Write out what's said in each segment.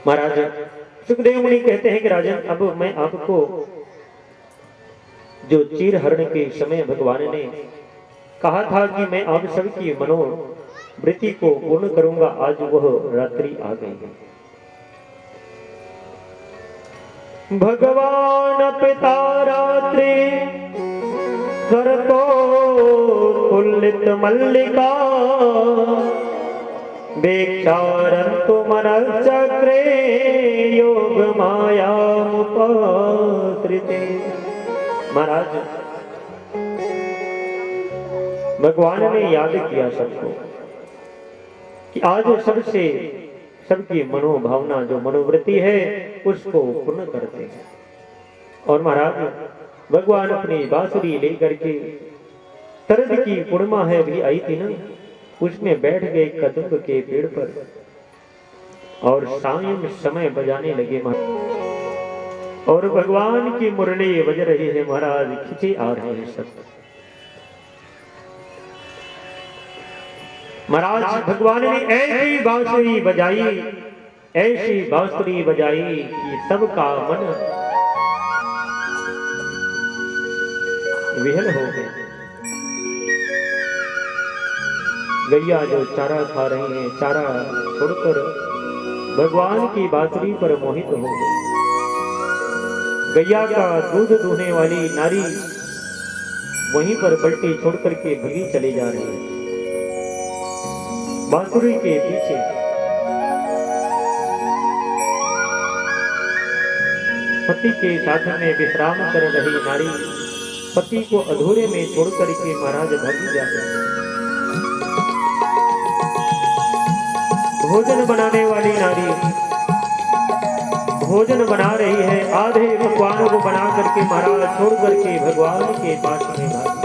महाराज सुखदेव मुनि कहते हैं कि राजन, अब मैं आपको जो चीर हरण के समय भगवान ने कहा था कि मैं आप सबकी मनोवृत्ति को पूर्ण करूंगा, आज वह रात्रि आ गई है। भगवान पिता रात्रि स्वर तो तुलित मल्लिका, बेचारंतु मनः चक्रे योग माया मुपाश्रिते। महाराज भगवान ने याद किया सबको कि आज सबकी मनोभावना जो मनोवृत्ति है उसको पूर्ण करते हैं। और महाराज भगवान अपनी बांसुरी लेकर के शरद की पूर्णिमा है भी आई थी ना, उसमें बैठ गए कदम्ब के पेड़ पर और सायं समय बजाने लगे महाराज। और भगवान की मुरली बज रही है महाराज, खिंचे आ रहे हैं सब। महाराज भगवान ने ऐसी बांसुरी बजाई कि सबका मन विहल हो गया। गैया जो चारा खा रही हैं, चारा छोड़कर भगवान की बांसुरी पर मोहित हो गई। गैया का दूध दूहने वाली नारी वहीं पर पलटी छोड़कर के भगी चली जा रही है। बांसुरी के पीछे पति के साथ में विश्राम कर रही नारी पति को अधूरे में छोड़कर के महाराज भागी जा रही है। भोजन बनाने वाली नारी भोजन बना रही है, आधे भगवान को बना करके महाराज छोड़ करके भगवान के पास में भागी।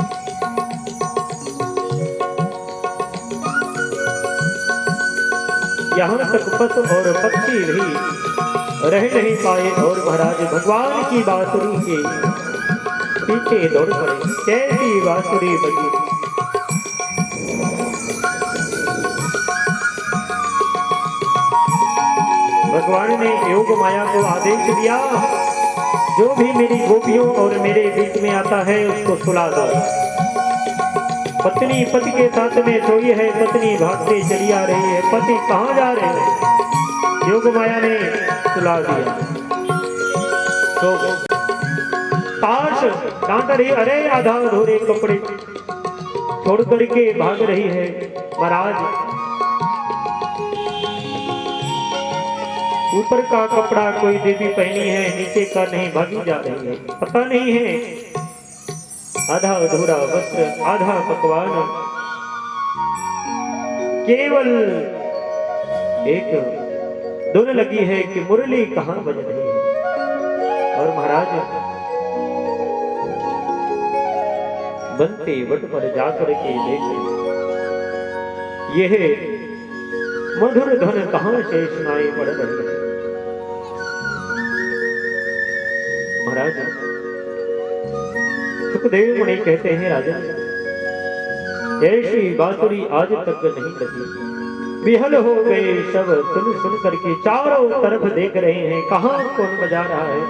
यहाँ तक पशु और पक्षी भी रह नहीं पाए और महाराज भगवान की बांसुरी के पीछे दौड़ पड़े। कैसी बांसुरी बजी। भगवान ने योग माया को आदेश दिया, जो भी मेरी गोपियों और मेरे बीच में आता है उसको सुला दो। पत्नी पति के साथ में सोई है, पत्नी भागते चली आ रही है, पति कहाँ जा रहे हैं? योग माया ने सुला दिया। तो ताश डांट रही, अरे आधा अधूरे कपड़े छोड़ करके भाग रही है। महाराज ऊपर का कपड़ा कोई देवी पहनी है, नीचे का नहीं, भागी जा रही है। पता नहीं है आधा अधूरा वस्त्र, आधा पकवान, केवल एक धुन लगी है कि मुरली कहां बज रही है। और महाराज बनते वट पर जाकर के देखे यह मधुर धन कहां से सुनाई पड़ रही है। महाराज सुखदेव मुनि कहते हैं, राजन ऐसी बांसुरी आज तक नहीं बजी। विहल हो गए सब सुन करके चारों तरफ देख रहे हैं कहां कौन बजा रहा है।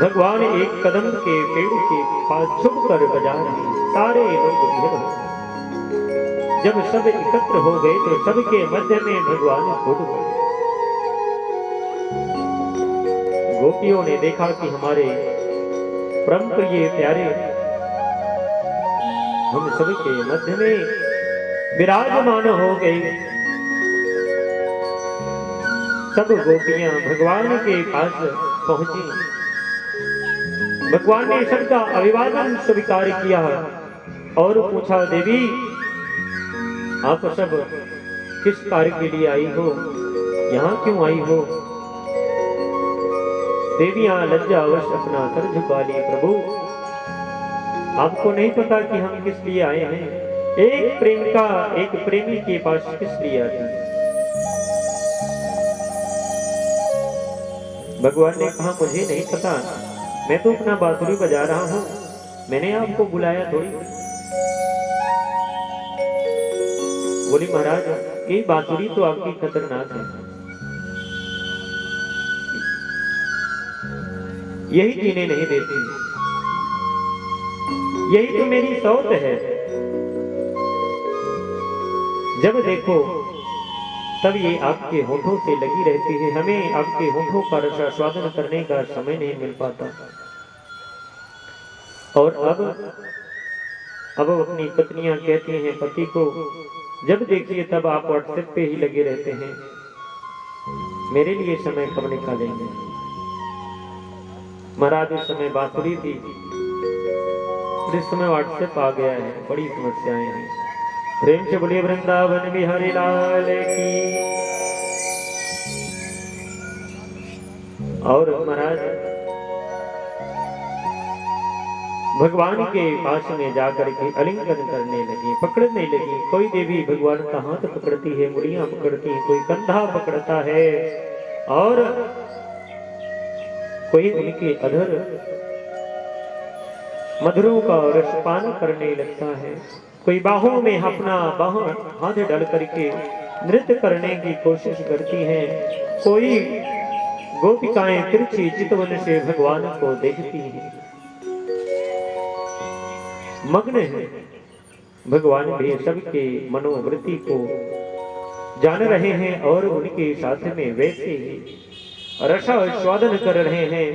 भगवान एक कदम के पेड़ के पास छुप कर बजा रहे हैं। सारे लोग विहल हो। जब सब एकत्र हो गए तो सबके मध्य में भगवान खुद गए। गोपियों ने देखा कि हमारे परम प्रिय प्यारे हम सबके मध्य में विराजमान हो गए। सब गोपियां भगवान के पास पहुंची। भगवान ने सबका अभिवादन स्वीकार किया और पूछा, देवी आप सब किस कार्य के लिए आई हो, यहाँ क्यों आई हो? देवियां लज्जावश अपना सर झुका ली। प्रभु आपको नहीं पता कि हम किस लिए आए हैं? एक प्रेमिका एक प्रेमी के पास किस लिए आती है? भगवान ने कहा, मुझे नहीं पता, मैं तो अपना बांसुरी बजा रहा हूँ, मैंने आपको बुलाया थोड़ी। बोली, महाराज ये बांसुरी तो आपकी खतरनाक है, यही जीने नहीं देती, यही तो मेरी सौत है। जब देखो तब ये आपके होठों से लगी रहती है, हमें आपके होठों का रसास्वादन करने का समय नहीं मिल पाता। और अब अपनी पत्नियां कहती हैं पति को, जब देखिए तब आप व्हाट्सएप पे ही लगे रहते हैं, मेरे लिए समय कब निकालेंगे। महाराज उस समय बांसुरी थी, इस समय व्हाट्सएप आ गया है, बड़ी समस्याएं हैं। प्रेम से बोलिए वृंदावन बिहारी लाल की। और महाराज भगवान के पास में जाकर के आलिंगन करने लगे, पकड़ने लगी। कोई देवी भगवान का हाथ पकड़ती है, मुड़ियां पकड़ती है, कोई कंधा पकड़ता है और कोई उनके अधर मधुरों का रसपान करने लगता है, कोई बाहों में अपना हाथ डाल करके नृत्य करने की कोशिश करती हैं, कोई गोपिकाएं तिरछी चितवन से भगवान को देखती हैं, मग्न है। भगवान भी सबके मनोवृत्ति को जान रहे हैं और उनके साथ में वैसे ही रसास्वादन कर रहे हैं।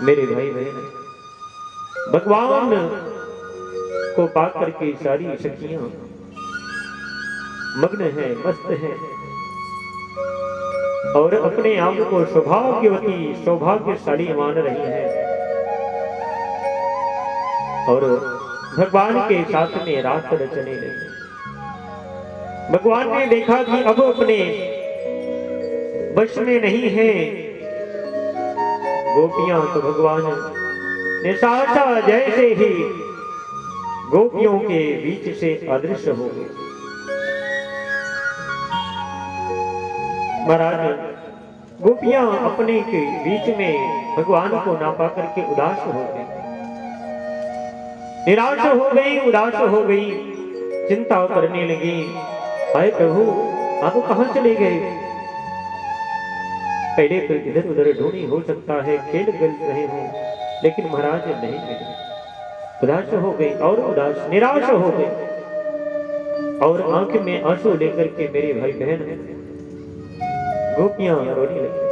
मेरे भाई बहन, भगवान को पाकर के सारी सखियां मग्न है, मस्त है और अपने आप को सौभाग्यवती सौभाग्यशाली मान रही है और भगवान के साथ में रात रचने लगी। भगवान ने देखा कि अब अपने वश में नहीं है गोपियां, तो भगवान ने साचा जैसे ही गोपियों के बीच से अदृश्य हो गए। महाराज गोपियां अपने के बीच में भगवान को ना पा करके उदास हो गई, निराश हो गई, उदास हो गई, चिंता करने लगी। हाय प्रभु, आप कहां चले गए? पहले तो इधर उधर ढूंढी, हो सकता है खेल खेल रहे हों, लेकिन महाराज नहीं मिले। उदास हो गई और उदास निराश हो गई और आंख में आंसू लेकर के मेरे भाई बहन गोपियां रोने लगी।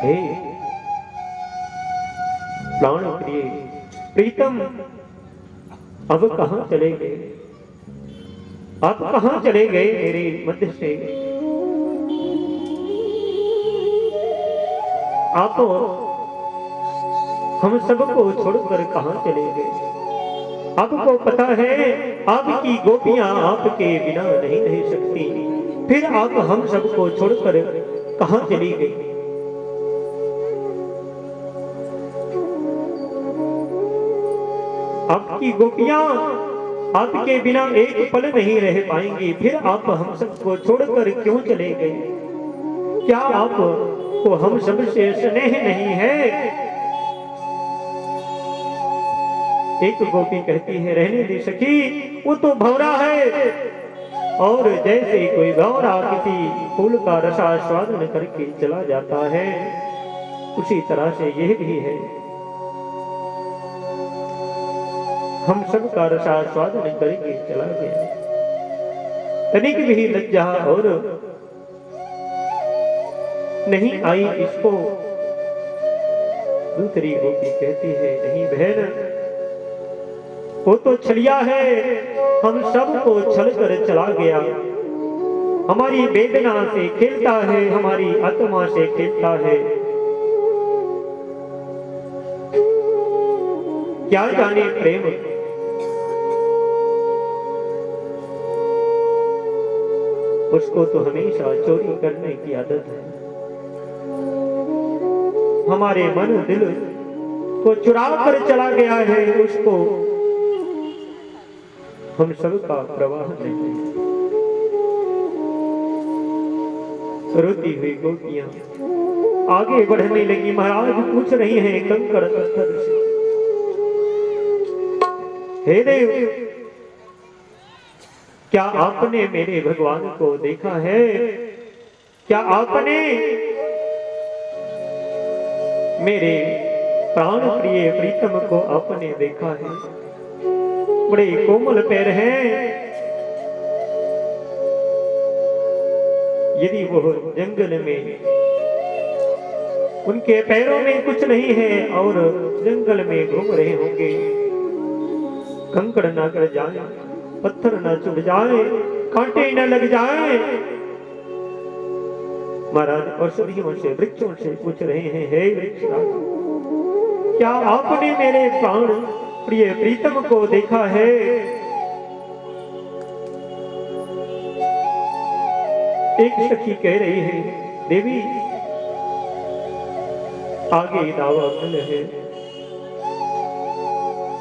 हे प्राण प्रिय प्रीतम, अब कहां चले गए? आप कहां चले गए मेरे मध्य से? आप हम सबको छोड़कर कहां चले गए? आपको पता है आपकी गोपियां आपके बिना नहीं रह सकती, फिर आप हम सबको छोड़कर कहां चली गई? आपकी गोपियां आपके बिना एक पल नहीं रह पाएंगी, फिर आप हम सबको छोड़कर क्यों चले गए? क्या आपको हम सबसे स्नेह नहीं है? एक गोपी कहती है, रहने दे सखी, वो तो भौरा है और जैसे कोई भौरा किसी फूल का रसास्वादन करके चला जाता है, उसी तरह से यह भी है। हम सब का रसास्वादन करके चला गया, तनिक भी लज्जा और नहीं आई इसको। दूसरी गोपी कहती है, नहीं बहन, वो तो छलिया है, हम सबको छल कर चला गया, हमारी वेदना से खेलता है, हमारी आत्मा से खेलता है। क्या जाने प्रेम उसको तो हमेशा चोरी करने की आदत है, हमारे मन दिल को चुरा कर चला गया है, उसको हम सब का प्रवाह नहीं। रोती हुई गोपियां आगे बढ़ने लगी। महाराज पूछ रही हैं कंकड़ पत्थर से, हे देव, क्या आपने मेरे भगवान को देखा है? क्या आपने मेरे प्राण प्रिय प्रीतम को आपने देखा है। बड़े कोमल पैर हैं, यदि वो जंगल में, उनके पैरों में कुछ नहीं है और जंगल में घूम रहे होंगे, कंकड़ ना कर जाए, पत्थर ना चुभ जाए, कांटे न लग जाए। महाराज औषधियों से, वृक्षों से पूछ रहे हैं, हे वृक्षराज, क्या आपने मेरे प्राण प्रिय प्रीतम को देखा है? एक सखी कह रही है, देवी आगे दावानल है,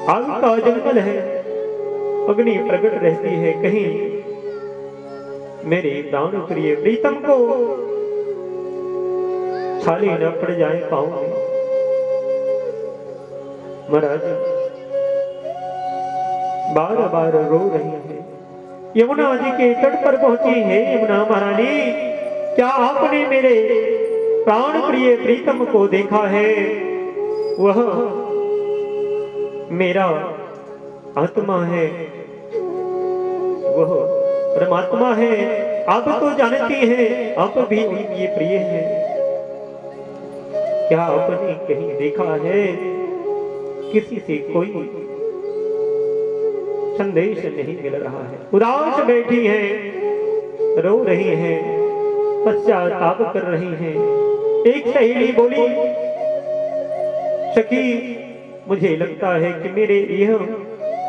आग का जंगल है, अग्नि प्रकट रहती है, कहीं मेरे प्राण प्रिय प्रीतम को छाले न पड़ जाए पाँव में। महाराज बार बार रो रही है। यमुना जी के तट पर पहुंची है। यमुना महारानी, क्या आपने मेरे प्राण प्रिय प्रीतम को देखा है? वह मेरा आत्मा है, वह परमात्मा है। आप तो जानती हैं, आप भी उनकी प्रिय हैं। क्या आपने कहीं देखा है किसी से कोई संदेश नहीं मिल रहा है? उदास बैठी हैं, रो रही हैं, पश्चाताप कर रही हैं। एक सहेली बोली, सखी मुझे लगता है कि मेरे यह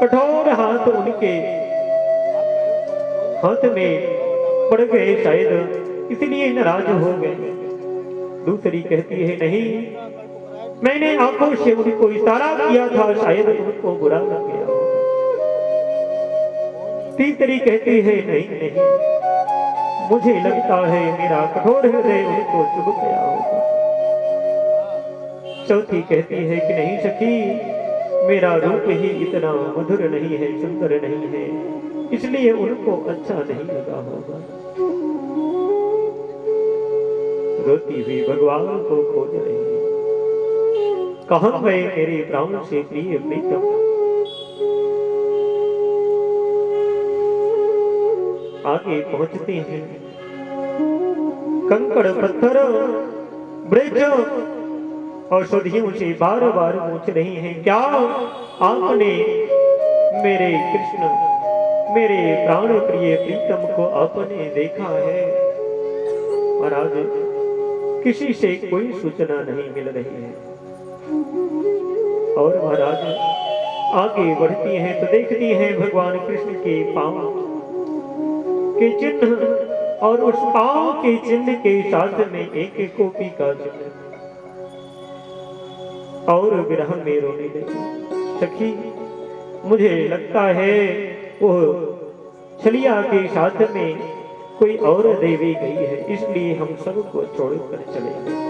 कठोर हाथ उनके हाथ में पड़ गए, शायद इसलिए नाराज हो गए। दूसरी कहती है, नहीं, मैंने आंखों से उनको इशारा किया था, शायद उनको बुरा लग गया हो। तीसरी कहती है, नहीं नहीं, मुझे लगता है मेरा कठोर हृदय उनको चुभ गया होगा। चौथी कहती है कि नहीं सखी, मेरा रूप ही इतना मधुर नहीं है, सुंदर नहीं है, इसलिए उनको अच्छा नहीं लगा होगा। रोती हुई भगवान को खोज रही है, कहाँ गए मेरे प्राण से प्रिय प्रीतम? आगे पहुंचते हैं, कंकड़ पत्थर वृक्ष औषधियों से बार बार पूछ रही हैं, क्या आपने मेरे कृष्ण, मेरे प्राण प्रिय प्रीतम को आपने देखा है? महाराज किसी से कोई सूचना नहीं मिल रही है। और महाराज आगे बढ़ती हैं तो देखती हैं भगवान कृष्ण के पांव के चिन्ह, और उस पांव के चिन्ह के साथ में एक कोपी का चिन्ह, और विरह में रोने लगी। सखी मुझे लगता है वो छलिया के साथ में कोई और देवी गई है, इसलिए हम सबको छोड़कर चले गए।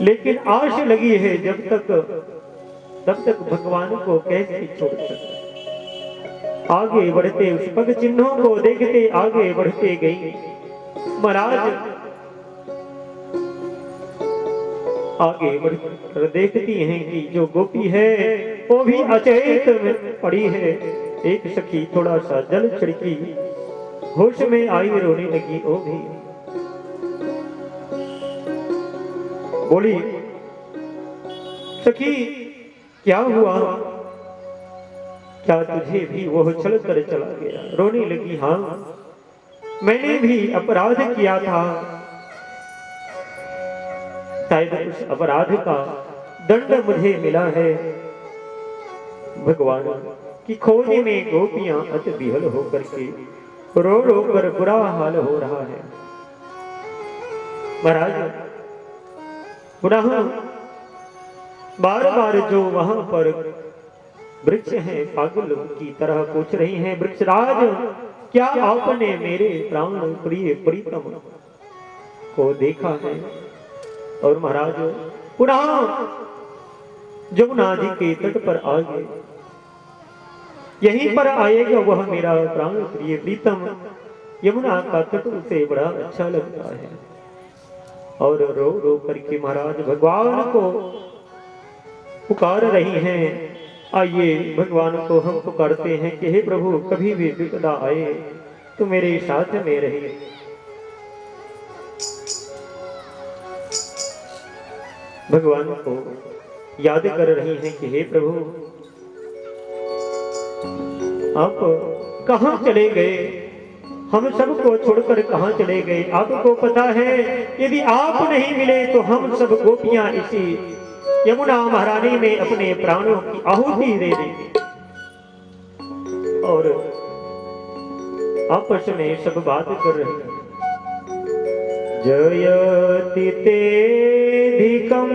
लेकिन आश लगी है, तब तक भगवान को कैसे छोड़ सकते? आगे बढ़ते उस पग चिन्हों को देखते आगे बढ़ते गई। महाराज आगे बढ़कर देखती हैं कि जो गोपी है वो भी अचेत में पड़ी है। एक सखी थोड़ा सा जल छिड़की, होश में आई, रोने लगी। वो भी बोली, सखी क्या हुआ? क्या तुझे भी वो छल कर चला गया? रोने लगी, हाँ मैंने भी अपराध किया था, शायद उस अपराध का दंड मुझे मिला है। भगवान की खोज में गोपियां अति विहल होकर के रो रो कर बुरा हाल हो रहा है। महाराज पुनः बार बार जो वहां पर वृक्ष हैं पागल की तरह पूछ रही हैं, वृक्षराज क्या आपने मेरे प्राण प्रिय प्रीतम को देखा है? और महाराज पुनः जमुना जी के तट पर आ गए। यहीं पर आएगा वह मेरा प्राण प्रिय प्रीतम। यमुना का तट उसे बड़ा अच्छा लगता है। और रो रो करके महाराज भगवान को पुकार रही हैं। आइए भगवान को हम पुकारते हैं कि हे प्रभु, कभी भी विपदा आए तो मेरे साथ में रहिए। भगवान को याद कर रही हैं कि हे प्रभु, आप कहां चले गए, हम सबको छोड़कर कहां चले गए। आपको पता है यदि आप नहीं मिले तो हम सब गोपियां इसी यमुना महारानी में अपने प्राणों की आहुति दे देंगे। और आपस में सब बात कर रहे हैं। जयति तेधिकं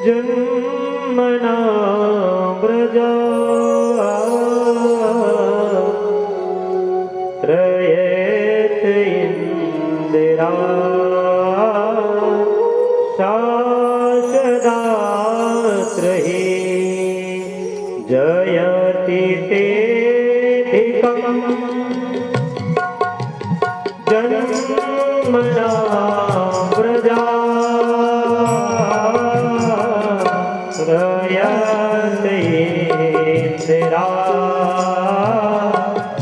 जन्मना व्रजा त्रयेत इंदिरा शासदात्रहि। जयति तेधिकं जन्मना व्रजा त्रयेत इंदिरा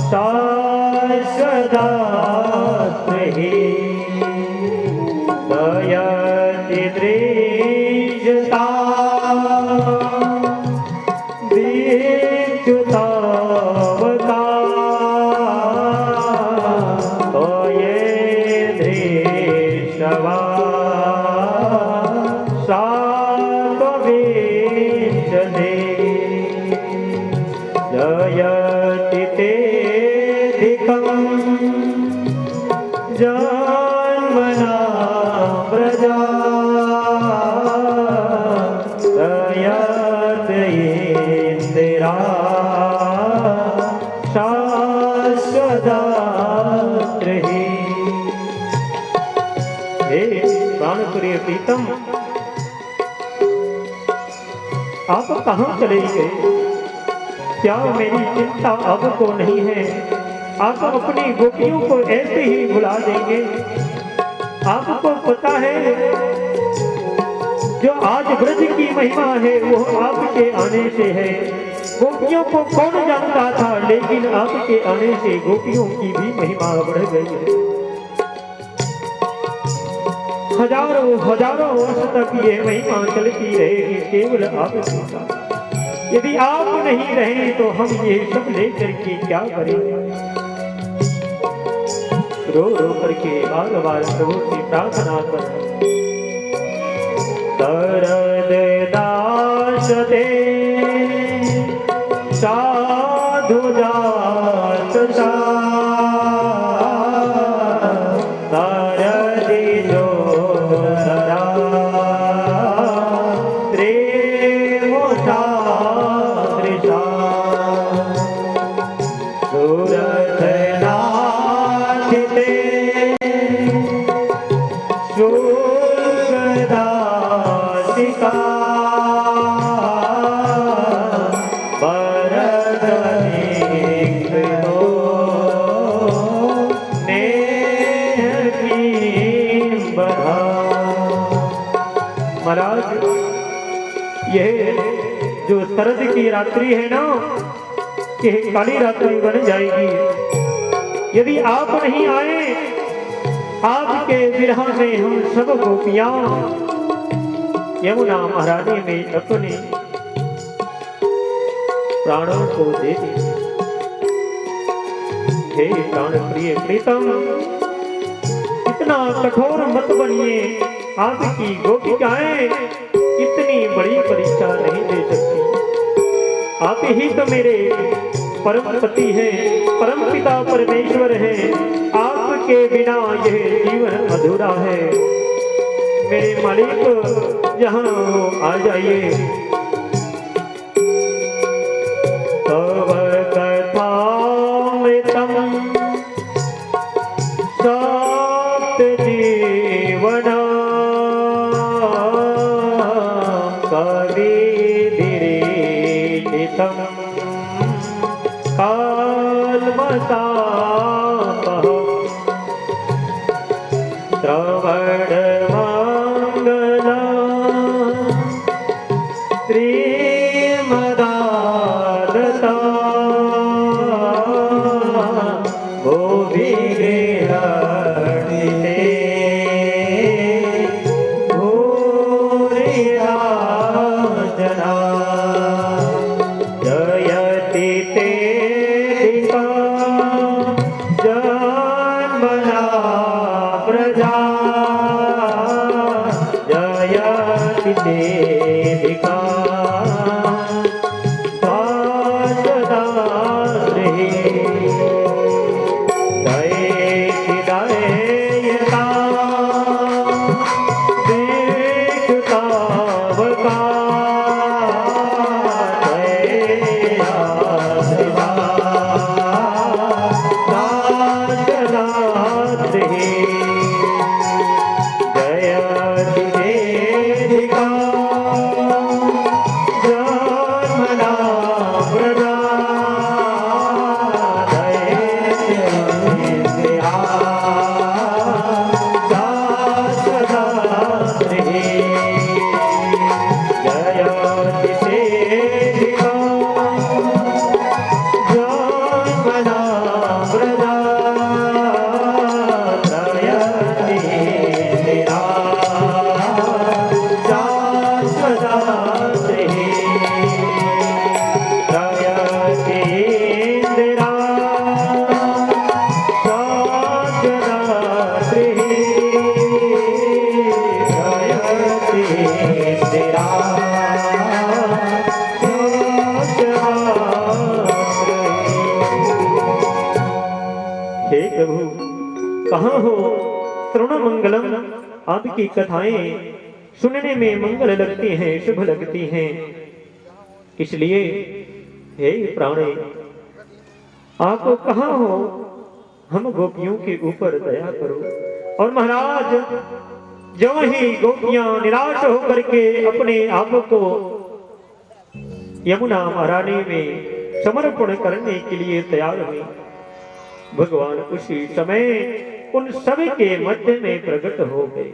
शासदात्रहि। दयति दृश्यता दीक्षुतावता तये दृशवा सात्वविंशते। जयति तेधिकं जन्मना व्रजा त्रयेत इंदिरा शासदात्रहि। हे प्राणप्रिय प्रीतम, आप कहां चले गए? क्या मेरी चिंता आपको नहीं है? आप अपनी गोपियों को ऐसे ही भुला देंगे? आपको पता है जो आज ब्रज की महिमा है वो आपके आने से है। गोपियों को कौन जानता था, लेकिन आपके आने से गोपियों की भी महिमा बढ़ गई है। हजारों हजारों वर्ष तक ये महिमा चलती रहेगी केवल आपके साथ। यदि आप नहीं रहे तो हम ये सब लेकर के क्या करेंगे? रो रो करके बार बार प्रभु की प्रार्थना कर। तरद दास दे साधु जात सा तरदि जो सरा त्रेमोषा त्रिषा सूरत नाथिते शुल्कदासिका वरदनिकृतो नेह की बधा। महाराज, यह जो शरद की रात्रि है ना, यह काली रात्रि बन जाएगी यदि आप नहीं आए। आपके विरह में हम सब गोपियां यमुना महारानी में अपने प्राणों को दे दी। हे प्राण प्रिय प्रीतम, इतना कठोर मत बनिए। आपकी गोपिकाएं इतनी बड़ी परीक्षा नहीं दे सकती। आप ही तो मेरे परम पति हैं, परम पिता परमेश्वर हैं। आपके बिना यह जीवन अधूरा है। मेरे मालिक जहां हो आ जाइए। तव कथामृतम सप्त जीवना कविधिरीडितम कालमतापः बड़ मंगला श्रीमदादता वो भी हटते भूरिया जना जयति ते जन्मना प्रजा जयति देविका कहाँ हो श्रवणमंगलम। आपकी कथाएं सुनने में मंगल लगती हैं, शुभ लगती हैं, इसलिए हे प्राणे आप कहाँ हो, हम गोपियों के ऊपर दया करो। और महाराज जो ही गोपियां निराश होकर के अपने आप को यमुना महारानी में समर्पण करने के लिए तैयार हुई, भगवान उसी समय उन सभी के मध्य में प्रकट हो गए।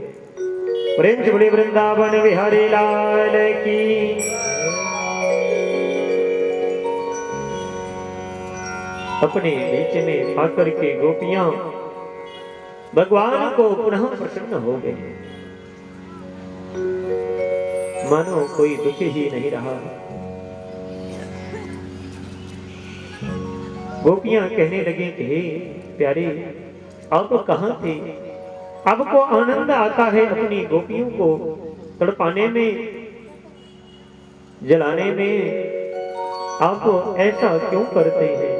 प्रेम से बोले वृंदावन बिहारी लाल की। अपने बीच में आकर के गोपियां भगवान को पुनः प्रसन्न हो गए, मानो कोई दुखी ही नहीं रहा। गोपियां कहने लगी कि हे प्यारे आप कहाँ थे, आपको आनंद आता है अपनी गोपियों को तड़पाने में, जलाने में, आप ऐसा क्यों करते हैं?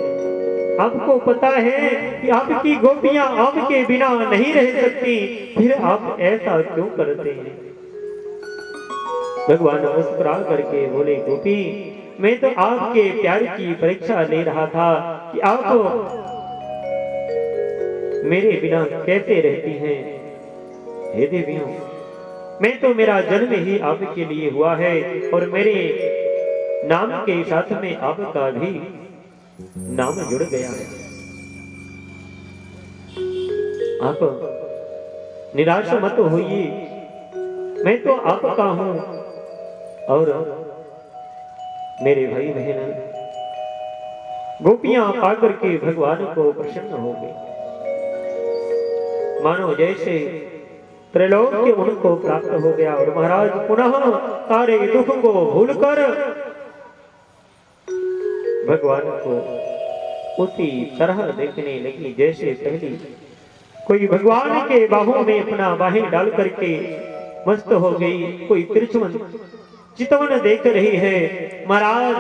आपको पता है कि आपकी गोपियां आपके बिना नहीं रह सकती, फिर आप ऐसा क्यों करते हैं? भगवान मुस्कुरा करके बोले गोपी मैं तो आपके प्यार की परीक्षा ले रहा था कि आप मेरे बिना कैसे रहती हैं। हे देवियों मैं तो मेरा जन्म ही आपके लिए हुआ है और मेरे नाम के साथ में आपका भी नाम जुड़ गया है। आप निराश मत होइए, मैं तो आपका हूं और मेरे भाई बहन गोपियां पाकर के भगवान को प्रसन्न हो गई, मानो जैसे त्रैलोक्य उनको प्राप्त हो गया। और महाराज पुनः सारे दुख को भूलकर भगवान को उसी तरह देखने लगी जैसे पहले कोई भगवान के बाहों में अपना बाहें डाल करके मस्त हो गई, कोई तिरछुवन चितवन देख रही है। महाराज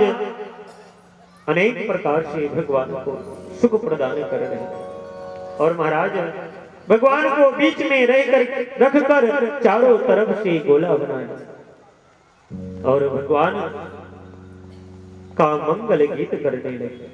अनेक प्रकार से भगवान को सुख प्रदान कर रहे हैं और महाराज भगवान को बीच में रखकर चारों तरफ से गोला बनाया और भगवान का मंगल गीत करने लगे।